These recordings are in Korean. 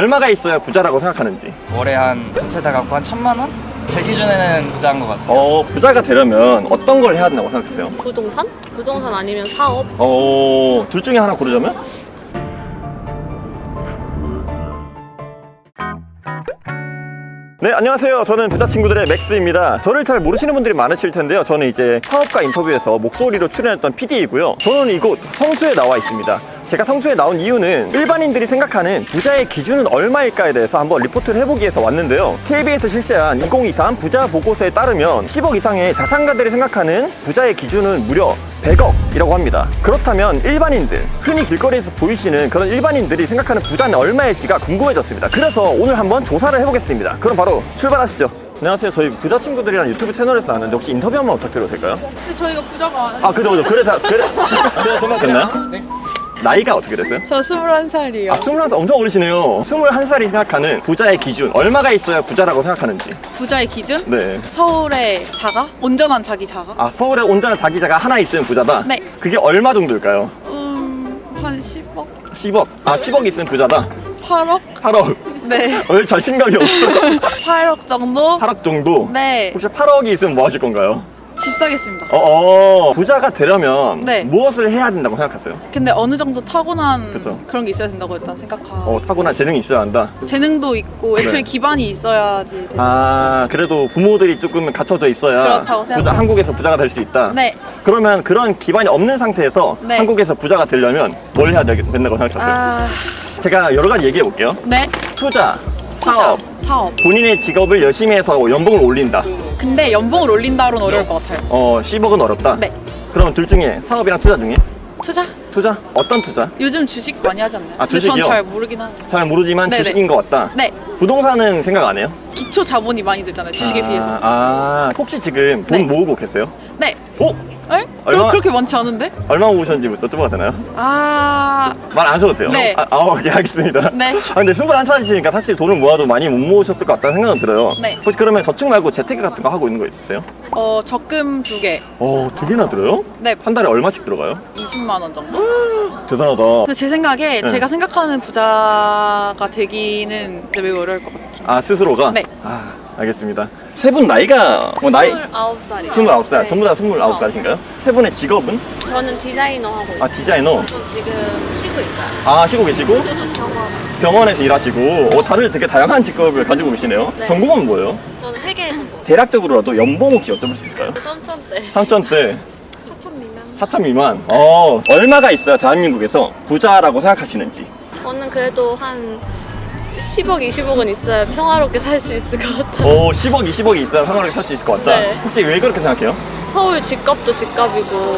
얼마가 있어야 부자라고 생각하는지. 월에 한 두 채 다 갖고 한 1,000만 원? 제 기준에는 부자인 것 같아요. 부자가 되려면 어떤 걸 해야 된다고 생각하세요? 부동산? 부동산 아니면 사업? 둘 중에 하나 고르자면? 네, 안녕하세요. 저는 부자 친구들의 맥스입니다. 저를 잘 모르시는 분들이 많으실 텐데요. 저는 이제 사업가 인터뷰에서 목소리로 출연했던 PD이고요. 저는 이곳 성수에 나와 있습니다. 제가 성수에 나온 이유는 일반인들이 생각하는 부자의 기준은 얼마일까에 대해서 한번 리포트를 해보기 위해서 왔는데요. KB에서 실시한 2023 부자 보고서에 따르면 10억 이상의 자산가들이 생각하는 부자의 기준은 무려 100억이라고 합니다. 그렇다면 일반인들, 흔히 길거리에서 보이시는 그런 일반인들이 생각하는 부자는 얼마일지가 궁금해졌습니다. 그래서 오늘 한번 조사를 해보겠습니다. 그럼 바로 출발하시죠. 안녕하세요. 저희 부자 친구들이랑 유튜브 채널에서 하는데 혹시 인터뷰 한번 부탁드려도 될까요? 근데 저희가 부자가 아니에요. 그죠. 그래서 정말 됐나요? 네. 나이가 어떻게 됐어요? 저 21살이요. 21살 엄청 어리시네요. 21살이 생각하는 부자의 기준, 얼마가 있어야 부자라고 생각하는지. 부자의 기준? 네. 서울의 자가? 온전한 자기 자가? 서울에 온전한 자기자가 하나 있으면 부자다? 네. 그게 얼마 정도일까요? 한 10억? 10억. 10억 있으면 부자다? 8억? 8억. 네. 왜 자신감이 없어? 8억 정도? 8억 정도? 네. 혹시 8억이 있으면 뭐 하실 건가요? 집 사겠습니다. 부자가 되려면 네. 무엇을 해야 된다고 생각하세요? 근데 어느 정도 타고난 그쵸. 그런 게 있어야 된다고 일단 생각하고 타고난 재능이 있어야 한다? 재능도 있고 애초에 네. 기반이 있어야지. 그래도 부모들이 조금 갖춰져 있어야 그렇다고 생각합니다. 한국에서 부자가 될 수 있다? 네. 그러면 그런 기반이 없는 상태에서 네. 한국에서 부자가 되려면 뭘 해야 된다고 생각하세요? 제가 여러 가지 얘기해 볼게요. 네. 투자, 투자, 사업, 본인의 직업을 열심히 해서 연봉을 올린다. 근데 연봉을 올린다로는 어려울 것 같아요. 10억은 어렵다? 네. 그러면 둘 중에 사업이랑 투자 중에? 투자? 투자? 어떤 투자? 요즘 주식 많이 하지 않나요? 근데 주식이요? 전 잘 모르긴 하는데. 잘 모르지만 네네. 주식인 것 같다? 네. 부동산은 생각 안 해요? 기초 자본이 많이 들잖아요. 주식에 비해서. 혹시 지금 돈 네. 모으고 계세요? 네. 에? 에? 그렇게 많지 않은데? 얼마 모으셨는지 여쭤봐도 되나요? 말 안 하셔도 돼요? 네. 오케이, 알겠습니다. 네. 근데 21살이시니까 사실 돈을 모아도 많이 못 모으셨을 것 같다는 생각은 들어요. 네. 혹시 그러면 저축 말고 재테크 같은 거 하고 있는 거 있으세요? 적금 2개. 2개나 들어요? 네. 한 달에 얼마씩 들어가요? 20만 원 정도? 대단하다. 근데 제 생각에 네. 제가 생각하는 부자가 되기는 매우 어려울 것 같아요. 스스로가? 네. 알겠습니다. 세 분 나이가, 29살이요. 29살, 네. 전부 다 29살이신가요? 세 분의 직업은? 저는 디자이너 하고 있어요. 디자이너? 지금 쉬고 있어요. 쉬고 계시고? 병원. 병원에서 일하시고, 다들 되게 다양한 직업을 가지고 계시네요. 네. 전공은 뭐예요? 저는 회계 전공. 대략적으로라도 연봉 혹시 여쭤볼 수 있을까요? 3천대. 3천대, 4천 미만. 4천 미만. 얼마가 있어야 대한민국에서 부자라고 생각하시는지. 저는 그래도 한 10억, 20억은 있어야 평화롭게 살 수 있을 것 같아요. 10억, 20억이 있어야 평화롭게 살 수 있을 것 같다. 네. 혹시 왜 그렇게 생각해요? 서울 집값도 집값이고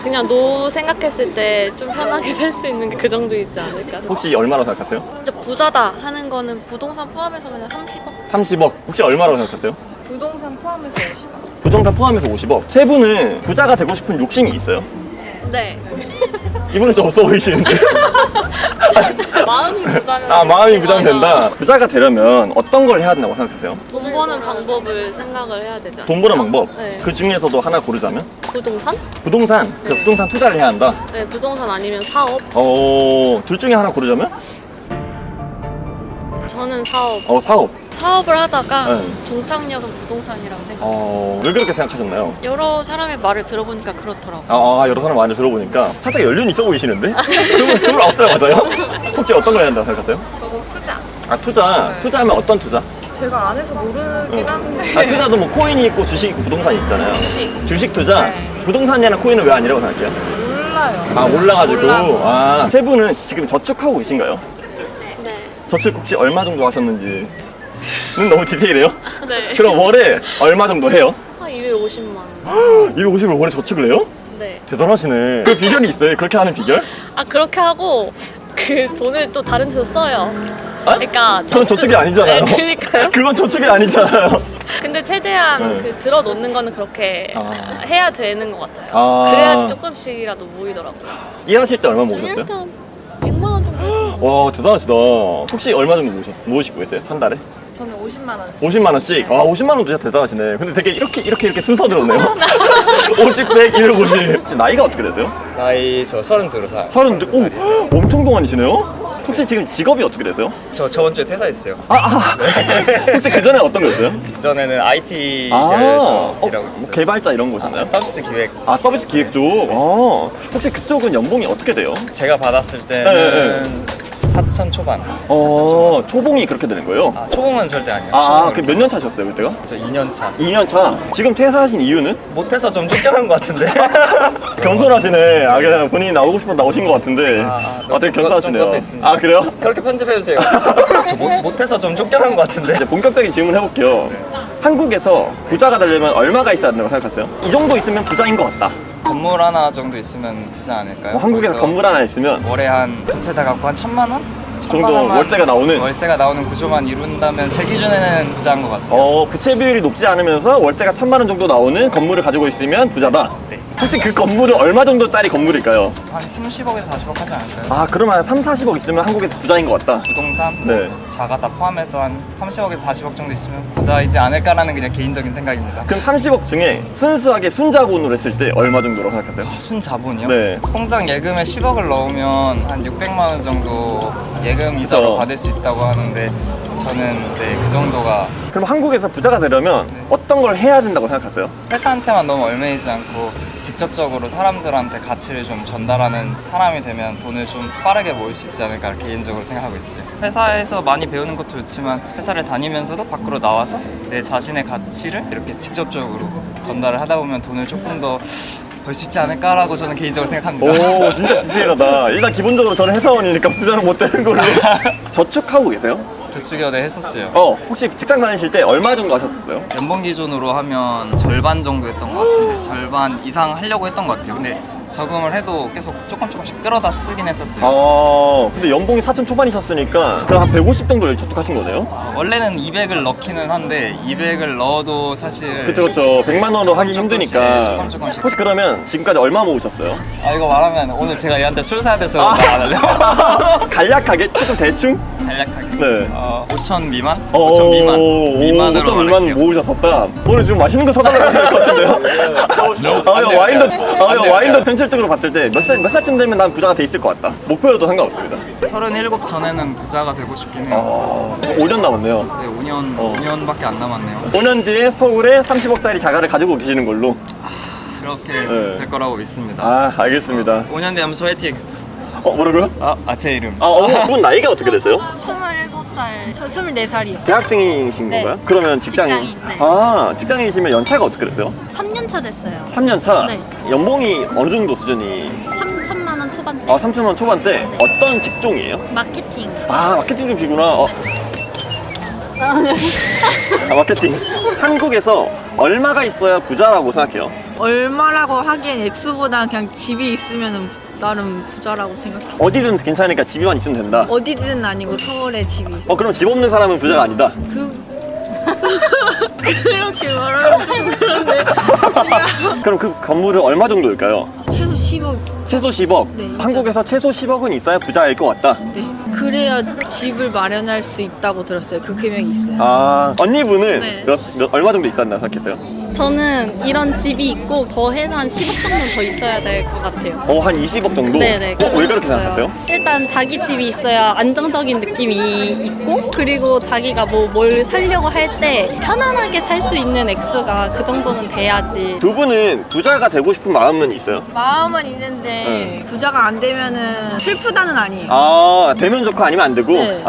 그냥 노후 생각했을 때 좀 편하게 살 수 있는 게 그 정도이지 않을까. 혹시 얼마라고 생각하세요? 진짜 부자다 하는 거는 부동산 포함해서 그냥 30억? 30억. 혹시 얼마라고 생각하세요? 부동산 포함해서 50억. 부동산 포함해서 50억. 세 분은 부자가 되고 싶은 욕심이 있어요? 네. 이분은 좀 없어 보이시는데. 마음이 부자면 마음이 부자면 된다. 부자가 되려면 어떤 걸 해야 된다고 생각하세요? 돈 버는 방법을 생각을 해야 되지 않아요? 돈 버는 방법? 네. 그 중에서도 하나 고르자면? 부동산? 부동산? 네. 부동산 투자를 해야 한다? 네, 부동산 아니면 사업? 둘 중에 하나 고르자면? 저는 사업. 사업. 사업을 하다가 네. 종착역은 부동산이라고 생각해요. 왜 그렇게 생각하셨나요? 여러 사람의 말을 들어보니까 그렇더라고요. 여러 사람 말을 들어보니까 살짝 연륜이 있어 보이시는데? 29살 맞아요? 혹시 어떤 걸 해야 한다고 생각하세요? 저도 투자. 투자. 네. 투자하면 어떤 투자? 제가 안 해서 모르긴 한데. 투자도 뭐 코인이 있고 주식 있고 부동산이 있잖아요. 주식 투자? 네. 부동산이랑 코인은 왜 아니라고 생각해요? 몰라요. 몰라가지고. 몰라서. 세 분은 지금 저축하고 계신가요? 네. 저축 혹시 얼마 정도 하셨는지? 너무 디테일해요? 네. 그럼 월에 얼마 정도 해요? 한 250만 원. 250을 월에 저축을 해요? 네. 대단하시네. 그 비결이 있어요? 그렇게 하는 비결? 그렇게 하고 그 돈을 또 다른 데서 써요. 그러니까 저는 저축이 아니잖아요. 네, 그러니까요. 그건 저축이 아니잖아요. 근데 최대한 네. 들어 놓는 거는 그렇게 해야 되는 것 같아요. 그래야지 조금씩이라도 모이더라고요. 일하실 때 얼마 저 모으셨어요? 일단 100만 원 정도 했던 와, 대단하시다. 혹시 얼마 정도 모으시고 계세요? 한 달에? 저는 50만 원씩. 50만 원씩? 50만 원도 진짜 대단하시네. 근데 되게 이렇게 순서 들었네요. 50, 100, 250. 나이가 어떻게 되세요? 나이 저 32살. 30, 엄청 동안이시네요? 혹시 지금 직업이 어떻게 되세요? 저 저번 주에 퇴사했어요. 혹시 그 전에 어떤 거였어요? 전에는 IT 계열에서 일하고 뭐 있었어요. 개발자 이런 거잖아요. 서비스 기획. 서비스 기획 쪽. 혹시 그쪽은 연봉이 어떻게 돼요? 제가 받았을 때는 4천 초반. 초봉이 그렇게 되는 거예요? 초봉은 절대 아니에요. 그 몇 년 차셨어요, 그때가? 저 2년 차. 2년 차. 지금 퇴사하신 이유는? 못해서 좀 쫓겨난 것 같은데. 겸손하시네. 그냥 본인이 나오고 싶어 나오신 것 같은데. 되게 겸손하시네요. 좀 그것도 있습니다. 그래요? 그렇게 편집해주세요. 저 못해서 좀 쫓겨난 것 같은데. 이제 본격적인 질문 해볼게요. 한국에서 부자가 되려면 얼마가 있어야 된다고 생각하세요? 이 정도 있으면 부자인 것 같다. 건물 하나 정도 있으면 부자 아닐까요? 한국에서 거기서 건물 하나 있으면 월에 한 부채 다 갖고 한 1,000만 원? 정도 월세가 나오는? 월세가 나오는 구조만 이룬다면 제 기준에는 부자인 것 같아요. 부채 비율이 높지 않으면서 월세가 1,000만 원 정도 나오는 건물을 가지고 있으면 부자다. 네. 혹시 그 건물은 얼마 정도짜리 건물일까요? 한 30억에서 40억 하지 않을까요? 그러면 한 3, 40억 있으면 한국에서 부자인 것 같다. 부동산, 네. 자가 다 포함해서 한 30억에서 40억 정도 있으면 부자이지 않을까라는 그냥 개인적인 생각입니다. 그럼 30억 중에 순수하게 순자본으로 했을 때 얼마 정도로 생각하세요? 순자본이요? 네. 통장 예금에 10억을 넣으면 한 600만 원 정도 예금 이자로 그쵸. 받을 수 있다고 하는데 저는 그 정도가 그럼 한국에서 부자가 되려면 어떤 걸 해야 된다고 생각하세요? 회사한테만 너무 얽매이지 않고 직접적으로 사람들한테 가치를 좀 전달하는 사람이 되면 돈을 좀 빠르게 모을 수 있지 않을까 개인적으로 생각하고 있어요. 회사에서 많이 배우는 것도 좋지만 회사를 다니면서도 밖으로 나와서 내 자신의 가치를 이렇게 직접적으로 전달을 하다 보면 돈을 조금 더 벌 수 있지 않을까라고 저는 개인적으로 생각합니다. 진짜 디테일하다. 일단 기본적으로 저는 회사원이니까 부자는 못 되는 걸로. 저축하고 계세요? 저축연애 했었어요. 혹시 직장 다니실 때 얼마 정도 하셨어요? 연봉 기준으로 하면 절반 정도 했던 것 같은데 절반 이상 하려고 했던 것 같아요. 근데 적응을 해도 계속 조금씩 끌어다 쓰긴 했었어요. 근데 연봉이 4천 초반이셨으니까 그럼 한 150 정도를 저축하신 거네요? 원래는 200을 넣기는 한데 200을 넣어도 사실 그쵸 100만 원으로 하기 힘드니까. 조금씩. 혹시 그러면 지금까지 얼마 모으셨어요? 이거 말하면 오늘 제가 얘한테 술 사야 돼서 말 안 할래요? 간략하게? 조금 대충? 간략하게 네. 5천 미만? 5천 미만으로 5천 미만 말할게요. 모으셨었다. 오늘 좀 맛있는 거 사달라고 할 것 같은데요? 와인도 현실적으로 봤을 때 몇 살쯤 되면 난 부자가 돼 있을 것 같다. 목표여도 상관없습니다. 37 전에는 부자가 되고 싶긴 해요. 5년 남았네요. 네, 5년밖에 안 남았네요. 5년 뒤에 서울에 30억짜리 자가를 가지고 계시는 걸로. 그렇게 네. 될 거라고 믿습니다. 알겠습니다. 5년 뒤 하면서 화이팅! 뭐라고요? 제 이름. 분 나이가 어떻게 되세요? 27살. 저 24살이요. 대학생이신 네. 건가요? 그러면 직장인. 직장인, 직장인이시면 연차가 어떻게 되세요? 3년 차 됐어요. 3년 차? 네. 연봉이 어느 정도 수준이? 3천만 원 초반대. 3천만 원 초반대? 어떤 직종이에요? 마케팅. 마케팅 중이시구나. 마케팅. 한국에서 얼마가 있어야 부자라고 생각해요? 얼마라고 하기엔 X보다 그냥 집이 있으면 나름 부자라고 생각해. 어디든 괜찮으니까 집이만 있으면 된다. 어디든 아니고 서울에 집이 있어. 그럼 집 없는 사람은 부자가 아니다. 그렇게 말하면 좀 그런데. 그럼 그 건물은 얼마 정도일까요? 최소 10억. 최소 10억. 네, 한국에서 최소 10억은 있어야 부자일 것 같다. 네. 그래야 집을 마련할 수 있다고 들었어요. 그 금액이 있어요. 언니분은 네. 얼마 정도 있었나 생각했어요? 저는 이런 집이 있고 더해서 한 10억 정도는 더 있어야 될 것 같아요. 한 20억 정도? 네네. 왜 그렇게 있어요. 생각하세요? 일단 자기 집이 있어야 안정적인 느낌이 있고, 그리고 자기가 뭘 살려고 할 때 편안하게 살 수 있는 액수가 그 정도는 돼야지. 두 분은 부자가 되고 싶은 마음은 있어요? 마음은 있는데 부자가 안 되면은 슬프다는 아니에요. 되면 좋고 아니면 안 되고? 네.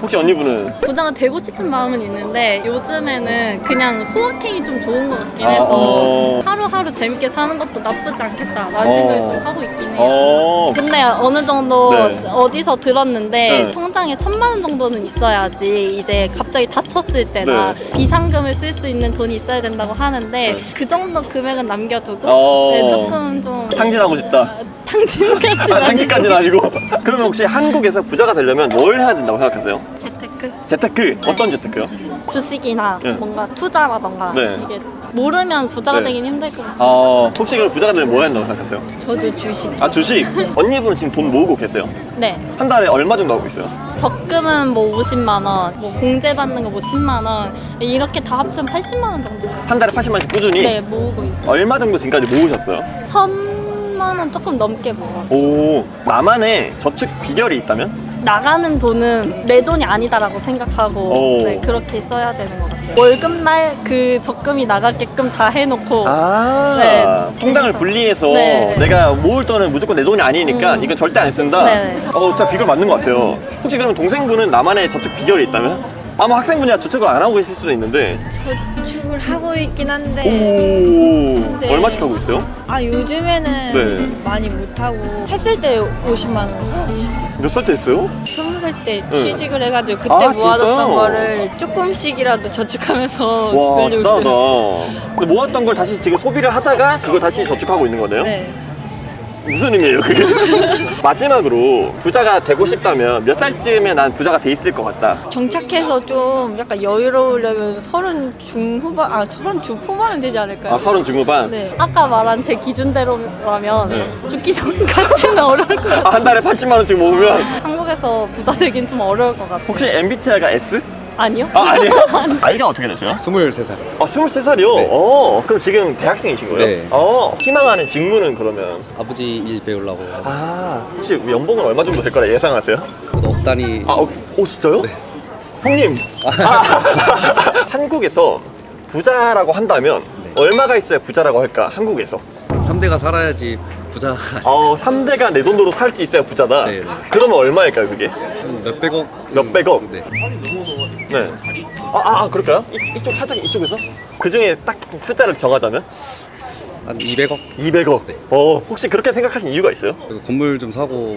혹시 언니분은? 부자가 되고 싶은 마음은 있는데 요즘에는 그냥 소확행이 좀 좋은 것 같긴 해서 하루하루 재밌게 사는 것도 나쁘지 않겠다라는 생각을 좀 하고 있긴 해요. 근데 어느 정도 네. 어디서 들었는데 네. 통장에 1,000만 원 정도는 있어야지 이제 갑자기 다쳤을 때나 네. 비상금을 쓸 수 있는 돈이 있어야 된다고 하는데 네. 그 정도 금액은 남겨두고 네, 조금 좀 탕진하고 싶다. 탕진까지는 탕진까지는 아니고. 그러면 혹시 한국에서 부자가 되려면 뭘 해야 된다고 생각하세요? 재테크 재테크? 어떤 재테크요? 주식이나 네. 뭔가 투자라던가 네. 이게 모르면 부자가 네. 되긴 힘들 것 같아요. 혹시 그럼 부자가 되려면 뭐 해야 된다고 생각하세요? 저도 주식. 주식? 언니분은 지금 돈 모으고 계세요? 네. 한 달에 얼마 정도 하고 있어요? 적금은 뭐 50만 원, 뭐 공제 받는 거 뭐 10만 원 이렇게 다 합치면 80만 원 정도. 한 달에 80만 원씩 꾸준히? 네, 모으고 있어요. 얼마 정도 지금까지 모으셨어요? 1,000만 원 조금 넘게 모았어요. 나만의 저축 비결이 있다면? 나가는 돈은 내 돈이 아니다라고 생각하고 오. 네, 그렇게 써야 되는 것 같아요. 월급날 그 적금이 나가게끔 다 해놓고 네. 통장을 분리해서 네. 내가 모을 돈은 무조건 내 돈이 아니니까 이건 절대 안 쓴다. 네. 진짜 비결 맞는 것 같아요. 혹시 그러면 동생분은 나만의 저축 비결이 있다면? 아마 학생분이야 저축을 안 하고 계실 수도 있는데. 저축을 하고 있긴 한데 오. 네. 얼마씩 하고 있어요? 요즘에는 네. 많이 못하고 했을 때 50만 원씩 몇 살 때 했어요? 20살 때 네. 취직을 해가지고 그때 아, 모아뒀던 진짜요? 거를 조금씩이라도 저축하면서 와, 늘리고 대단하다. 있어요. 근데 모았던 걸 다시 지금 소비를 하다가 그걸 다시 저축하고 있는 거네요? 네. 무슨 의미예요, 그게? 마지막으로 부자가 되고 싶다면 몇 살쯤에 난 부자가 돼 있을 것 같다. 정착해서 좀 약간 여유로우려면 30 중후반, 30 중후반은 되지 않을까요? 30 중후반? 네. 아까 말한 제 기준대로라면 네. 죽기 전까지는 어려울 것 같아요. 한 달에 80만 원씩 모으면 한국에서 부자 되긴 좀 어려울 것 같아요. 혹시 MBTI가 S? 아니요? 아니에요? 나이가 어떻게 되세요? 23살. 23살이요? 네. 그럼 지금 대학생이신 거예요? 네. 희망하는 직무는 그러면? 아버지 일 배우려고 혹시 연봉은 얼마 정도 될 거라 예상하세요? 억 단위. 진짜요? 네. 형님! 한국에서 부자라고 한다면 얼마가 있어야 부자라고 할까? 한국에서 3대가 살아야지 부자가 3대가 내 돈으로 살 수 있어야 부자다? 네. 그러면 얼마일까요 그게? 몇백억. 몇백억? 네. 네. 그럴까요? 이쪽 살짝 이쪽에서? 그 중에 딱 숫자를 정하자면? 한 200억. 200억. 네. 혹시 그렇게 생각하신 이유가 있어요? 그리고 건물 좀 사고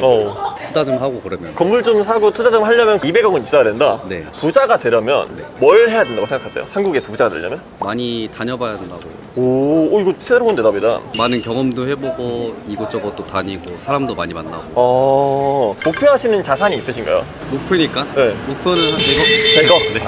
투자 좀 하고 그러면 건물 좀 사고 투자 좀 하려면 200억은 있어야 된다? 네. 부자가 되려면 네. 뭘 해야 된다고 생각하세요? 한국에서 부자가 되려면? 많이 다녀봐야 된다고. 이거 새로운 대답이다. 많은 경험도 해보고 이곳저곳 또 다니고 사람도 많이 만나고. 목표하시는 자산이 있으신가요? 목표니까. 네. 목표는 한 100억. 100억? 네.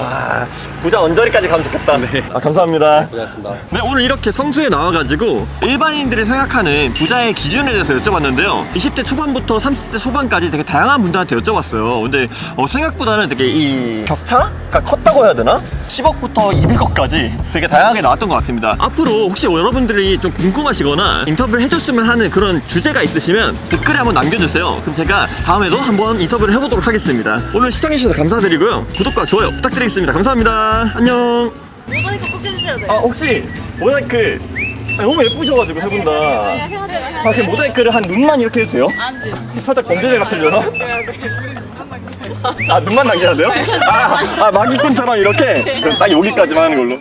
부자 언저리까지 가면 좋겠다. 네. 감사합니다. 고생하셨습니다. 네, 오늘 이렇게 성수에 나와가지고 일반인들이 생각하는 부자의 기준에 대해서 여쭤봤는데요. 20대 초반부터 30대 초반까지 되게 다양한 분들한테 여쭤봤어요. 근데 생각보다는 되게 이 격차가 컸다고 해야 되나? 10억부터 200억까지 되게 다양하게 나왔던 것 같습니다. 앞으로 혹시 여러분들이 좀 궁금하시거나 인터뷰를 해줬으면 하는 그런 주제가 있으시면 댓글에 한번 남겨주세요. 그럼 제가 다음에도 한번 인터뷰를 해보도록 하겠습니다. 오늘 시청해주셔서 감사드리고요. 구독과 좋아요 부탁드리겠습니다. 감사합니다. 안녕. 모자이크 꼭 해주셔야 돼요. 혹시 모자이크 너무 예쁘셔가지고 세 분 다. 이렇게 모자이크를 한 눈만 이렇게 해도 돼요? 안 돼. 살짝 범죄자 같으려나? 눈만 남겨야 돼요? 마기꾼처럼 이렇게? 그럼 딱 여기까지만 하는 걸로.